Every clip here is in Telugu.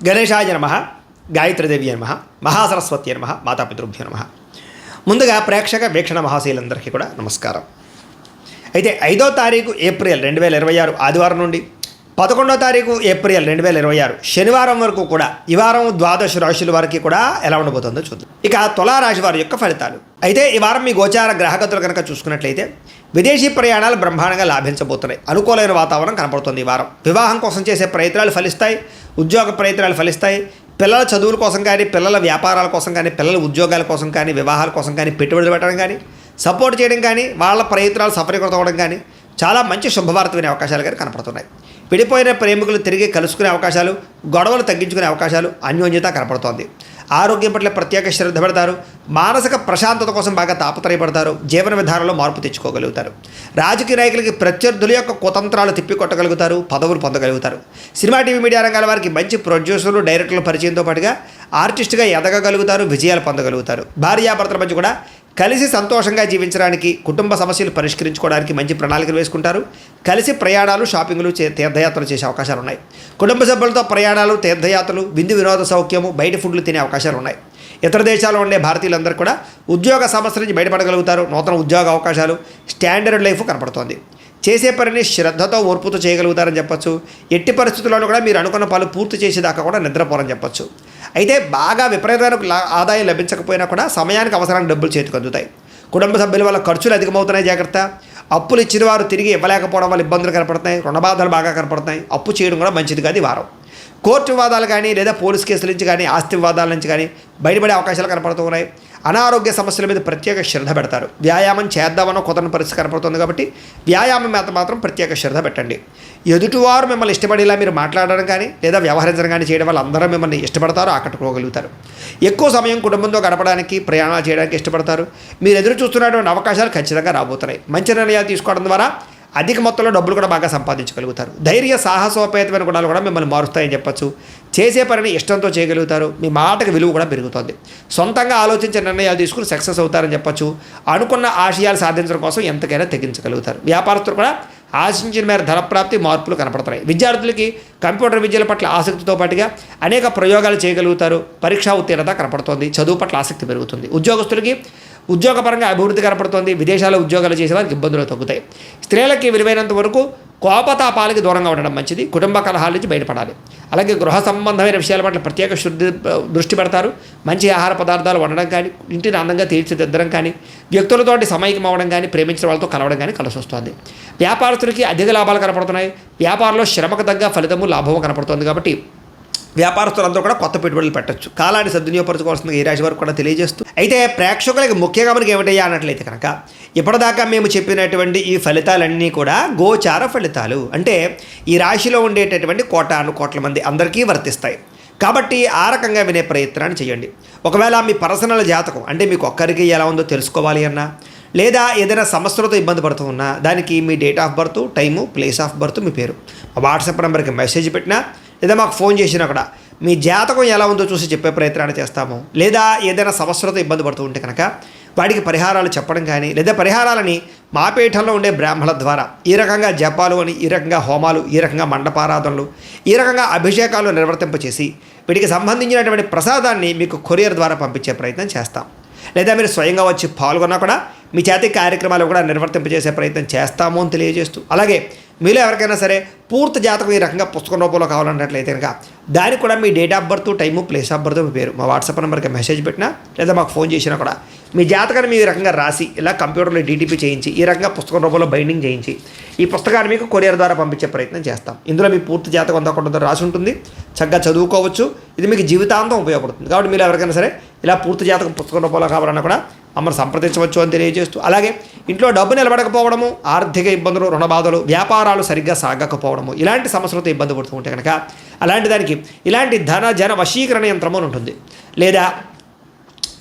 గణేశాయ నమః, గాయత్రీదేవి నమః, మహాసరస్వతి నమః, మాతాపితృభ్యో నమః. ముందుగా ప్రేక్షక వీక్షణ మహాశీలందరికీ కూడా నమస్కారం. అయితే 5వ తారీఖు ఏప్రిల్ 2026 ఆదివారం నుండి 11వ తారీఖు ఏప్రిల్ 2026 శనివారం వరకు కూడా ఈ వారం ద్వాదశ రాశుల వారికి కూడా ఎలా ఉండబోతుందో చూద్దాం. ఇక తులారాశి వారి యొక్క ఫలితాలు. అయితే ఈ వారం మీ గోచార గ్రహగతులు కనుక చూసుకున్నట్లయితే విదేశీ ప్రయాణాలు బ్రహ్మాండంగా లాభించబోతున్నాయి. అనుకూలమైన వాతావరణం కనపడుతుంది. ఈ వారం వివాహం కోసం చేసే ప్రయత్నాలు ఫలిస్తాయి, ఉద్యోగ ప్రయత్నాలు ఫలిస్తాయి. పిల్లల చదువుల కోసం కానీ, పిల్లల వ్యాపారాల కోసం కానీ, పిల్లల ఉద్యోగాల కోసం కానీ, వివాహాల కోసం కానీ, పెట్టుబడులు పెట్టడం కానీ, సపోర్ట్ చేయడం కానీ, వాళ్ళ ప్రయత్నాలు సఫలీకృతం అవ్వడం కానీ చాలా మంచి శుభవార్త వినే అవకాశాలు కానీ కనపడుతున్నాయి. విడిపోయిన ప్రేమికులు తిరిగి కలుసుకునే అవకాశాలు, గొడవలు తగ్గించుకునే అవకాశాలు, అన్యోన్యత కనపడుతోంది. ఆరోగ్యం పట్ల ప్రత్యేక శ్రద్ధ పెడతారు. మానసిక ప్రశాంతత కోసం బాగా తాపత్రయపడతారు. జీవన విధానంలో మార్పు తెచ్చుకోగలుగుతారు. రాజకీయ నాయకులకి ప్రత్యర్థుల యొక్క కుతంత్రాలు తిప్పికొట్టగలుగుతారు. పదవులు పొందగలుగుతారు. సినిమా టీవీ మీడియా రంగాల వారికి మంచి ప్రొడ్యూసర్లు, డైరెక్టర్ల పరిచయంతో పాటుగా ఆర్టిస్ట్గా ఎదగగలుగుతారు. విజయాలు పొందగలుగుతారు. భార్యాభర్తల మధ్య కూడా కలిసి సంతోషంగా జీవించడానికి, కుటుంబ సమస్యలు పరిష్కరించుకోవడానికి మంచి ప్రణాళికలు వేసుకుంటారు. కలిసి ప్రయాణాలు, షాపింగ్లు, తీర్థయాత్రలు చేసే అవకాశాలు ఉన్నాయి. కుటుంబ సభ్యులతో ప్రయాణాలు, తీర్థయాత్రలు, విందు వినోద సౌఖ్యము, బయట ఫుడ్లు తినే అవకాశాలు ఉన్నాయి. ఇతర దేశాల్లో ఉండే భారతీయులందరూ కూడా ఉద్యోగ సమస్యల నుంచి బయటపడగలుగుతారు. నూతన ఉద్యోగ అవకాశాలు, స్టాండర్డ్ లైఫ్ కనపడుతోంది. చేసే పనిని శ్రద్ధతో, ఓర్పుతో చేయగలుగుతారని చెప్పొచ్చు. ఎట్టి పరిస్థితుల్లోనూ కూడా మీరు అనుకున్న పనులు పూర్తి చేసేదాకా కూడా నిద్రపోరని చెప్పొచ్చు. అయితే బాగా విపరీతమైన ఆదాయం లభించకపోయినా కూడా సమయానికి అవసరానికి డబ్బులు చేతికి అందుతాయి. కుటుంబ సభ్యుల వల్ల ఖర్చులు అధికమవుతున్నాయి, జాగ్రత్త. అప్పులు ఇచ్చిన వారు తిరిగి ఇవ్వలేకపోవడం వల్ల ఇబ్బందులు కనపడుతున్నాయి. రుణబాధలు బాగా కనపడుతున్నాయి. అప్పు చేయడం కూడా మంచిది కాదు ఈ వారం. కోర్టు వివాదాలు కానీ, లేదా పోలీస్ కేసుల నుంచి కానీ, ఆస్తి వివాదాల నుంచి కానీ బయటపడే అవకాశాలు కనపడుతూ ఉన్నాయి. అనారోగ్య సమస్యల మీద ప్రత్యేక శ్రద్ధ పెడతారు. వ్యాయామం చేద్దామన్న కుదరని పరిస్థితి కనపడుతుంది కాబట్టి వ్యాయామం మీద మాత్రం ప్రత్యేక శ్రద్ధ పెట్టండి. ఎదుటివారు మిమ్మల్ని ఇష్టపడేలా మీరు మాట్లాడడం కానీ, లేదా వ్యవహరించడం కానీ చేయడం వల్ల అందరూ మిమ్మల్ని ఇష్టపడతారు, ఆకట్టుకోగలుగుతారు. ఎక్కువ సమయం కుటుంబంతో గడపడానికి, ప్రయాణాలు చేయడానికి ఇష్టపడతారు. మీరు ఎదురు చూస్తున్నటువంటి అవకాశాలు ఖచ్చితంగా రాబోతున్నాయి. మంచి నిర్ణయాలు తీసుకోవడం ద్వారా అధిక మొత్తంలో డబ్బులు కూడా బాగా సంపాదించగలుగుతారు. ధైర్య, సాహసోపేతమైన గుణాలు కూడా మిమ్మల్ని మారుస్తాయని చెప్పచ్చు. చేసే పనిని ఇష్టంతో చేయగలుగుతారు. మీ మాటకు విలువ కూడా పెరుగుతుంది. సొంతంగా ఆలోచించే నిర్ణయాలు తీసుకుని సక్సెస్ అవుతారని చెప్పచ్చు. అనుకున్న ఆశయాలు సాధించడం కోసం ఎంతకైనా తెగించగలుగుతారు. వ్యాపారస్తులు కూడా ఆశించిన మేర ధనప్రాప్తి, మార్పులు కనపడుతున్నాయి. విద్యార్థులకి కంప్యూటర్ విద్యల పట్ల ఆసక్తితో పాటుగా అనేక ప్రయోగాలు చేయగలుగుతారు. పరీక్షా ఉత్తీర్ణత కనపడుతోంది. చదువు పట్ల ఆసక్తి పెరుగుతుంది. ఉద్యోగస్తులకి ఉద్యోగపరంగా అభివృద్ధి కనపడుతోంది. విదేశాల్లో ఉద్యోగాలు చేసేవారికి ఇబ్బందులు తగ్గుతాయి. స్త్రీలకి విలువైనంత వరకు కోపతాపాలకి దూరంగా ఉండడం మంచిది. కుటుంబ కలహాల నుంచి బయటపడాలి. అలాగే గృహ సంబంధమైన విషయాల పట్ల ప్రత్యేక దృష్టి పెడతారు. మంచి ఆహార పదార్థాలు వండడం కానీ, ఇంటిని అందంగా తీర్చిదిద్దడం కానీ, వ్యక్తులతోటి సమైక్యం అవ్వడం కానీ, ప్రేమించిన వాళ్ళతో కలవడం కానీ కలిసి వస్తుంది. వ్యాపారస్తులకి అధిక లాభాలు కనపడుతున్నాయి. వ్యాపారంలో శ్రమకు తగ్గ ఫలితము, లాభము కనపడుతుంది. కాబట్టి వ్యాపారస్తులందరూ కూడా కొత్త పెట్టుబడులు పెట్టచ్చు. కాలాన్ని సద్వినియోగపరచుకోవాల్సిందిగా ఈ రాశి వారికి కూడా తెలియజేస్తూ, అయితే ప్రేక్షకులకి ముఖ్యంగా మనకి ఏమిటయ్యా అన్నట్లయితే కనుక ఇప్పటిదాకా మేము చెప్పినటువంటి ఈ ఫలితాలన్నీ కూడా గోచార ఫలితాలు. అంటే ఈ రాశిలో ఉండేటటువంటి కోట్ల మంది అందరికీ వర్తిస్తాయి. కాబట్టి ఆ రకంగా వినే ప్రయత్నాన్ని చేయండి. ఒకవేళ మీ పర్సనల్ జాతకం అంటే మీకు ఒక్కరికి ఎలా ఉందో తెలుసుకోవాలి అన్నా, లేదా ఏదైనా సమస్యలతో ఇబ్బంది పడుతూ ఉన్నా, దానికి మీ date of birth, time, place of birth, మీ పేరు మా వాట్సాప్ నెంబర్కి మెసేజ్ పెట్టినా, లేదా మాకు ఫోన్ చేసినా కూడా మీ జాతకం ఎలా ఉందో చూసి చెప్పే ప్రయత్నాన్ని చేస్తాము. లేదా ఏదైనా సమస్యలతో ఇబ్బంది పడుతూ ఉంటే కనుక వాటికి పరిహారాలు చెప్పడం కానీ, లేదా పరిహారాలని మా పీఠంలో ఉండే బ్రాహ్మణుల ద్వారా ఈ రకంగా జపాలు అని, ఈ రకంగా హోమాలు, ఈ రకంగా మండపారాధనలు, ఈ రకంగా అభిషేకాలు నిర్వర్తింపచేసి వీటికి సంబంధించినటువంటి ప్రసాదాన్ని మీకు కొరియర్ ద్వారా పంపించే ప్రయత్నం చేస్తాం. లేదా మీరు స్వయంగా వచ్చి పాల్గొన్నా కూడా మీ చేతి కార్యక్రమాలు కూడా నిర్వర్తింపజేసే ప్రయత్నం చేస్తాము అని తెలియజేస్తూ, అలాగే మీలో ఎవరికైనా సరే పూర్తి జాతకం ఈ రకంగా పుస్తకం రూపంలో కావాలన్నట్లయితే కనుక దానికి కూడా మీ date of birth, time, place of birth, మీ పేరు మా వాట్సాప్ నెంబర్కి మెసేజ్ పెట్టినా, లేదా మాకు ఫోన్ చేసినా కూడా మీ జాతకాన్ని మీ రకంగా రాసి ఇలా కంప్యూటర్లో డీటీపీ చేయించి ఈ రకంగా పుస్తకం రూపంలో బైండింగ్ చేయించి ఈ పుస్తకాన్ని మీకు కొరియర్ ద్వారా పంపించే ప్రయత్నం చేస్తాం. ఇందులో మీ పూర్తి జాతకం అంతా రాసి ఉంటుంది. చక్కగా చదువుకోవచ్చు. ఇది మీకు జీవితాంతం ఉపయోగపడుతుంది. కాబట్టి మీరు ఎవరికైనా సరే ఇలా పూర్తి జాతకం పుస్తకం రూపంలో కావాలన్నా కూడా మమ్మల్ని సంప్రదించవచ్చు అని తెలియజేస్తూ, అలాగే ఇంట్లో డబ్బు నిలబడకపోవడము, ఆర్థిక ఇబ్బందులు, రుణబాధలు, వ్యాపారాలు సరిగ్గా సాగకపోవడము, ఇలాంటి సమస్యలతో ఇబ్బంది పడుతూ ఉంటే కనుక అలాంటి దానికి ఇలాంటి ధన జన వశీకరణ యంత్రము అని ఉంటుంది. లేదా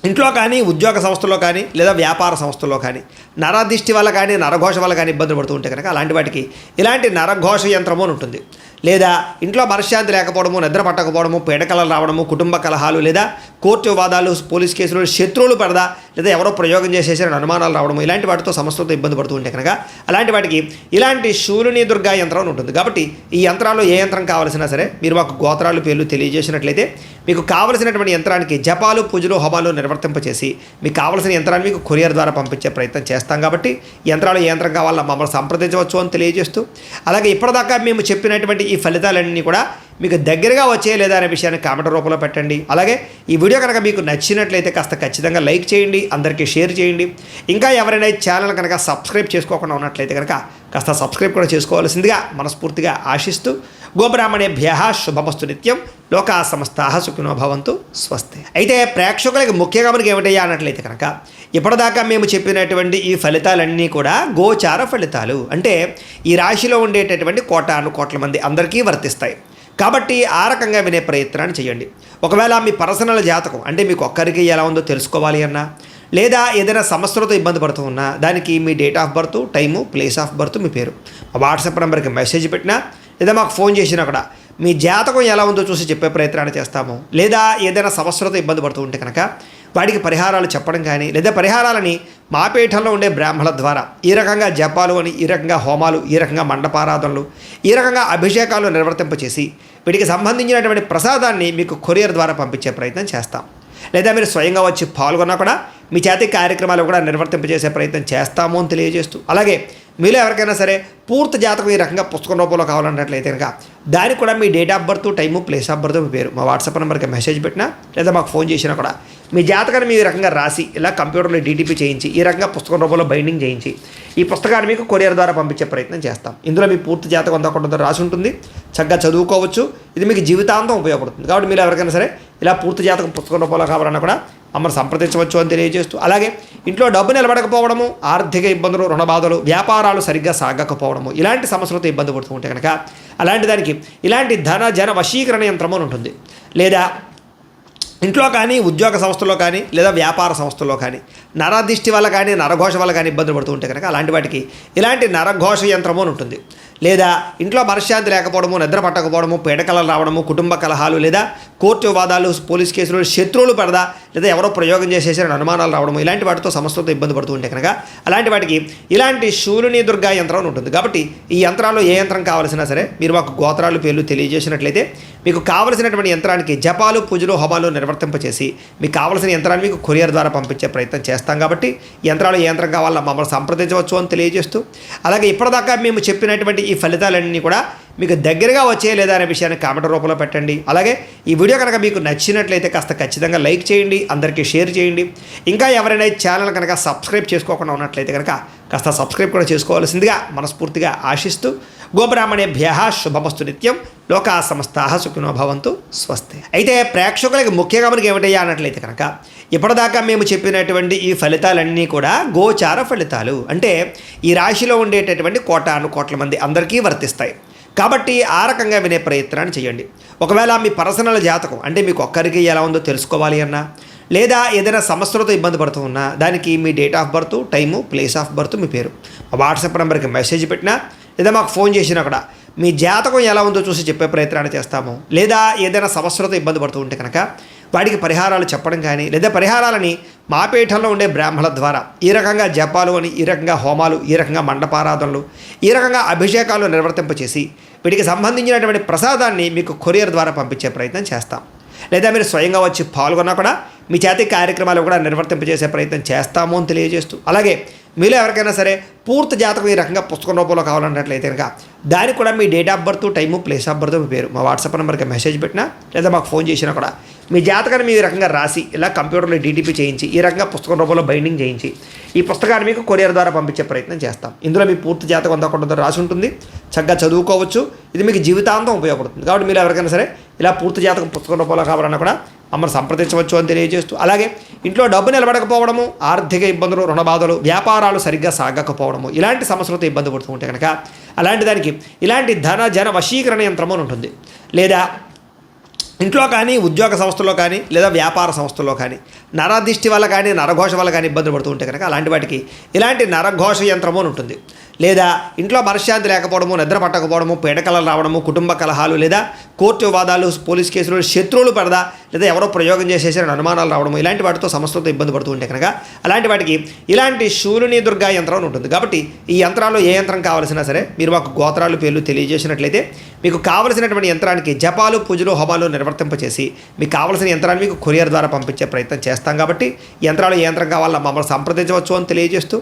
ఇంట్లో కానీ ఉద్యోగ సంస్థలో కానీ లేదా వ్యాపార సంస్థలో కానీ నరదిష్టి వల్ల కానీ నరఘోష వల్ల కానీ ఇబ్బందులు పడుతూ ఉంటే కనుక అలాంటి వాటికి ఇలాంటి నరఘోష యంత్రము అని ఉంటుంది. లేదా ఇంట్లో మనశ్శాంతి లేకపోవడము, నిద్ర పట్టకపోవడము, పీడకలలు రావడము, కుటుంబ కలహాలు లేదా కోర్టు వివాదాలు, పోలీస్ కేసులు, శత్రువులు పడదా లేదా ఎవరో ప్రయోగం చేసేసిన అనుమానాలు రావడము, ఇలాంటి వాటితో సమస్యలతో ఇబ్బంది పడుతూ ఉంటే కనుక అలాంటి వాటికి ఇలాంటి శూలిని దుర్గా యంత్రం అని ఉంటుంది. కాబట్టి ఈ యంత్రాల్లో ఏ యంత్రం కావాల్సినా సరే మీరు మాకు గోత్రాలు పేర్లు తెలియజేసినట్లయితే మీకు కావలసినటువంటి యంత్రానికి జపాలు, పూజలు, హోమాలు నిర్వర్తింపచేసి మీకు కావలసిన యంత్రాన్ని మీకు కొరియర్ ద్వారా పంపించే ప్రయత్నం చేస్తాం. కాబట్టి యంత్రాలు ఏ యంత్రం కావాలన్నా మమ్మల్ని సంప్రదించవచ్చు అని తెలియజేస్తూ, అలాగే ఇప్పటిదాకా మేము చెప్పినటువంటి ఈ ఫలితాలన్నీ కూడా మీకు దగ్గరగా వచ్చే లేదా అనే విషయాన్ని కామెంట్ రూపంలో పెట్టండి. అలాగే ఈ వీడియో కనుక మీకు నచ్చినట్లయితే కాస్త ఖచ్చితంగా లైక్ చేయండి, అందరికీ షేర్ చేయండి. ఇంకా ఎవరైనా ఈ ఛానల్ కనుక సబ్స్క్రైబ్ చేసుకోకుండా ఉన్నట్లయితే కనుక కాస్త సబ్స్క్రైబ్ కూడా చేసుకోవాల్సిందిగా మనస్ఫూర్తిగా ఆశిస్తూ, గోబ్రాహ్మణేభ్యః శుభమస్తు నిత్యం, లోకా సమస్తాః సుఖినో భవంతు, స్వస్తి. అయితే ప్రేక్షకులకి ముఖ్యంగా మనకి ఏమిటయ్యా అన్నట్లయితే కనుక ఇప్పటిదాకా మేము చెప్పినటువంటి ఈ ఫలితాలన్నీ కూడా గోచార ఫలితాలు, అంటే ఈ రాశిలో ఉండేటటువంటి కోటాను కోట్ల మంది అందరికీ వర్తిస్తాయి. కాబట్టి ఆ రకంగా వినే ప్రయత్నాన్ని చేయండి. ఒకవేళ మీ పర్సనల్ జాతకం అంటే మీకు ఒక్కరికి ఎలా ఉందో తెలుసుకోవాలి అన్నా, లేదా ఏదైనా సమస్యలతో ఇబ్బంది పడుతూ ఉన్నా దానికి మీ date of birth, time, place of birth, మీ పేరు మా వాట్సాప్ నెంబర్కి మెసేజ్ పెట్టినా లేదా మాకు ఫోన్ చేసినా కూడా మీ జాతకం ఎలా ఉందో చూసి చెప్పే ప్రయత్నాన్ని చేస్తాము. లేదా ఏదైనా సమస్యలతో ఇబ్బంది పడుతూ ఉంటే కనుక వాటికి పరిహారాలు చెప్పడం కానీ, లేదా పరిహారాలని మా పీఠంలో ఉండే బ్రాహ్మణుల ద్వారా ఈ రకంగా జపాలు అని, ఈ రకంగా హోమాలు, ఈ రకంగా మండపారాధనలు, ఈ రకంగా అభిషేకాలు నిర్వర్తింపచేసి వీటికి సంబంధించినటువంటి ప్రసాదాన్ని మీకు కొరియర్ ద్వారా పంపించే ప్రయత్నం చేస్తాం. లేదా మీరు స్వయంగా వచ్చి పాల్గొన్నా కూడా మీ చేతి కార్యక్రమాలు కూడా నిర్వర్తింపజేసే ప్రయత్నం చేస్తాము అని తెలియజేస్తూ, అలాగే మీలో ఎవరికైనా సరే పూర్తి జాతకం ఈ రకంగా పుస్తకం రూపంలో కావాలన్నట్లయితే కనుక దానికి కూడా మీ date of birth, time, place of birth, మీ పేరు మా వాట్సాప్ నెంబర్కి మెసేజ్ పెట్టినా లేదా మాకు ఫోన్ చేసినా కూడా మీ జాతకాన్ని మీ రకంగా రాసి ఇలా కంప్యూటర్లో డీటీపీ చేయించి ఈ రకంగా పుస్తకం రూపంలో బైండింగ్ చేయించి ఈ పుస్తకాన్ని మీకు కొరియర్ ద్వారా పంపించే ప్రయత్నం చేస్తాం. ఇందులో మీ పూర్తి జాతకం అంతా కూడా రాసి ఉంటుంది, చక్కగా చదువుకోవచ్చు. ఇది మీకు జీవితాంతం ఉపయోగపడుతుంది. కాబట్టి మీరు ఎవరికైనా సరే ఇలా పూర్తి జాతకం పుస్తకం రూపంలో కావాలన్నా కూడా మమ్మల్ని సంప్రదించవచ్చు అని తెలియజేస్తూ, అలాగే ఇంట్లో డబ్బు నిలబడకపోవడము, ఆర్థిక ఇబ్బందులు, రుణ బాధలు, వ్యాపారాలు సరిగ్గా సాగకపోవడము, ఇలాంటి సమస్యలతో ఇబ్బంది పడుతూ ఉంటే కనుక అలాంటి దానికి ఇలాంటి ధన జన వశీకరణ యంత్రము అని ఉంటుంది. లేదా ఇంట్లో కానీ ఉద్యోగ సంస్థలో కానీ లేదా వ్యాపార సంస్థలో కానీ నరదిష్టి వల్ల కానీ నరఘోష వల్ల కానీ ఇబ్బందులు పడుతూ ఉంటే కనుక అలాంటి వాటికి ఇలాంటి నరఘోష యంత్రము అని ఉంటుంది. లేదా ఇంట్లో మనశ్శాంతి లేకపోవడము, నిద్ర పట్టకపోవడము, పీడకలలు రావడము, కుటుంబ కలహాలు లేదా కోర్టు వివాదాలు, పోలీస్ కేసులు, శత్రువులు పడదా లేదా ఎవరో ప్రయోగం చేసేసిన అనుమానాలు రావడము, ఇలాంటి వాటితో సమస్యలతో ఇబ్బంది పడుతూ ఉంటే కనుక అలాంటి వాటికి ఇలాంటి శూలిని దుర్గా యంత్రం అని ఉంటుంది. కాబట్టి ఈ యంత్రాల్లో ఏ యంత్రం కావాల్సినా సరే మీరు మాకు గోత్రాలు పేర్లు తెలియజేసినట్లయితే మీకు కావలసినటువంటి యంత్రానికి జపాలు, పూజలు, హోమాలు నిర్వర్తింపచేసి మీకు కావలసిన యంత్రాన్ని మీకు కొరియర్ ద్వారా పంపించే ప్రయత్నం చేస్తాం. కాబట్టి యంత్రాలు ఏ యంత్రం కావాలన్నా మమ్మల్ని సంప్రదించవచ్చు అని తెలియజేస్తూ, అలాగే ఇప్పటిదాకా మేము చెప్పినటువంటి ఈ ఫలితాలన్నీ కూడా మీకు దగ్గరగా వచ్చే లేదా అనే విషయాన్ని కామెంట్ రూపంలో పెట్టండి. అలాగే ఈ వీడియో కనుక మీకు నచ్చినట్లయితే కాస్త ఖచ్చితంగా లైక్ చేయండి, అందరికీ షేర్ చేయండి. ఇంకా ఎవరైనా ఈ ఛానల్ కనుక సబ్స్క్రైబ్ చేసుకోకుండా ఉన్నట్లయితే కనుక కాస్త సబ్స్క్రైబ్ కూడా చేసుకోవాల్సిందిగా మనస్ఫూర్తిగా ఆశిస్తూ, గోబ్రాహ్మణేభ్యః శుభమస్తు నిత్యం, లోకా సమస్తాః సుఖినో భవంతు, స్వస్తి. అయితే ప్రేక్షకులకి ముఖ్యంగా మనకి ఏమిటయ్యా అన్నట్లయితే కనుక ఇప్పటిదాకా మేము చెప్పినటువంటి ఈ ఫలితాలన్నీ కూడా గోచార ఫలితాలు, అంటే ఈ రాశిలో ఉండేటటువంటి కోటాను కోట్ల మంది అందరికీ వర్తిస్తాయి. కాబట్టి ఆ రకంగా వినే ప్రయత్నాన్ని చేయండి. ఒకవేళ మీ పర్సనల్ జాతకం అంటే మీకు ఒక్కరికి ఎలా ఉందో తెలుసుకోవాలి అన్నా, లేదా ఏదైనా సమస్యలతో ఇబ్బంది పడుతూ ఉన్నా దానికి మీ date of birth, time, place of birth, మీ పేరు మా వాట్సాప్ నెంబర్కి మెసేజ్ పెట్టినా లేదా మాకు ఫోన్ చేసినా కూడా మీ జాతకం ఎలా ఉందో చూసి చెప్పే ప్రయత్నాన్ని చేస్తాము. లేదా ఏదైనా సమస్యలతో ఇబ్బంది పడుతూ ఉంటే కనుక వాటికి పరిహారాలు చెప్పడం కానీ, లేదా పరిహారాలని మా పీఠంలో ఉండే బ్రాహ్మణుల ద్వారా ఈ రకంగా జపాలు అని, ఈ రకంగా హోమాలు, ఈ రకంగా మండపారాధనలు, ఈ రకంగా అభిషేకాలు నిర్వర్తింపచేసి వీటికి సంబంధించినటువంటి ప్రసాదాన్ని మీకు కొరియర్ ద్వారా పంపించే ప్రయత్నం చేస్తాం. లేదా మీరు స్వయంగా వచ్చి పాల్గొన్నా కూడా మీ చేతి కార్యక్రమాలు కూడా నిర్వర్తింపజేసే ప్రయత్నం చేస్తాము అని తెలియజేస్తూ, అలాగే మీలో ఎవరికైనా సరే పూర్తి జాతకం ఈ రకంగా పుస్తకం రూపంలో కావాలన్నట్లయితే కనుక దానికి కూడా మీ date of birth, time, place of birth, మీ పేరు మా వాట్సాప్ నెంబర్కి మెసేజ్ పెట్టినా లేదా మాకు ఫోన్ చేసినా కూడా మీ జాతకాన్ని మీ రకంగా రాసి ఇలా కంప్యూటర్లో డీటీపీ చేయించి ఈ రకంగా పుస్తకం రూపంలో బైండింగ్ చేయించి ఈ పుస్తకాన్ని మీకు కొరియర్ ద్వారా పంపించే ప్రయత్నం చేస్తాం. ఇందులో మీ పూర్తి జాతకం అంతా కూడా రాసి ఉంటుంది, చక్కగా చదువుకోవచ్చు. ఇది మీకు జీవితాంతం ఉపయోగపడుతుంది. కాబట్టి మీరు ఎవరికైనా సరే ఇలా పూర్తి జాతకం పుస్తకం రూపంలో కావాలన్నా కూడా మమ్మల్ని సంప్రదించవచ్చు అని తెలియజేస్తూ, అలాగే ఇంట్లో డబ్బు నిలబడకపోవడము, ఆర్థిక ఇబ్బందులు, రుణ బాధలు, వ్యాపారాలు సరిగ్గా సాగకపోవడము, ఇలాంటి సమస్యలతో ఇబ్బంది పడుతూ ఉంటే కనుక అలాంటి దానికి ఇలాంటి ధన జన వశీకరణ యంత్రము అని ఉంటుంది. లేదా ఇంట్లో కానీ ఉద్యోగ సంస్థలో కానీ లేదా వ్యాపార సంస్థల్లో కానీ నరదిష్టి వల్ల కానీ నరఘోష వల్ల కానీ ఇబ్బందులు పడుతూ ఉంటే కనుక అలాంటి వాటికి ఇలాంటి నరఘోష యంత్రము అని ఉంటుంది. లేదా ఇంట్లో మనశ్శాంతి లేకపోవడము, నిద్ర పట్టకపోవడము, పీడకలలు రావడము, కుటుంబ కలహాలు లేదా కోర్టు వివాదాలు, పోలీస్ కేసులు, శత్రువులు పడదా లేదా ఎవరో ప్రయోగం చేసేసారని అనుమానాలు రావడము, ఇలాంటి వాటితో సమస్యలతో ఇబ్బంది పడుతూ ఉంటే కనుక అలాంటి వాటికి ఇలాంటి శూలిని దుర్గా యంత్రం అని ఉంటుంది. కాబట్టి ఈ యంత్రాల్లో ఏ యంత్రం కావాల్సినా సరే మీరు మాకు గోత్రాలు పేర్లు తెలియజేసినట్లయితే మీకు కావలసినటువంటి యంత్రానికి జపాలు, పూజలు, హోమాలు నిర్వర్తింపచేసి మీకు కావలసిన యంత్రాన్ని మీకు కొరియర్ ద్వారా పంపించే ప్రయత్నం చేస్తాం. కాబట్టి యంత్రాలు ఏ యంత్రం కావాలో మమ్మల్ని సంప్రదించవచ్చు అని తెలియజేస్తూ,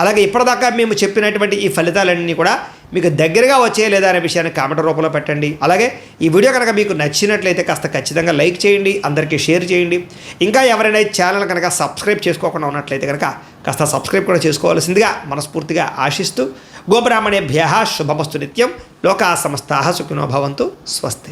అలాగే ఇప్పటిదాకా మేము చెప్పినటువంటి ఈ ఫలితాలన్నీ కూడా మీకు దగ్గరగా వచ్చే లేదా అనే విషయాన్ని కామెంట్ రూపంలో పెట్టండి. అలాగే ఈ వీడియో కనుక మీకు నచ్చినట్లయితే కాస్త ఖచ్చితంగా లైక్ చేయండి, అందరికీ షేర్ చేయండి. ఇంకా ఎవరైనా ఛానల్ కనుక సబ్స్క్రైబ్ చేసుకోకుండా ఉన్నట్లయితే కనుక కాస్త సబ్స్క్రైబ్ కూడా చేసుకోవాల్సిందిగా మనస్ఫూర్తిగా ఆశిస్తూ, గోబ్రాహ్మణేభ్యః శుభమస్తు నిత్యం, లోకా సమస్తాః సుఖినో భవంతు, స్వస్తి.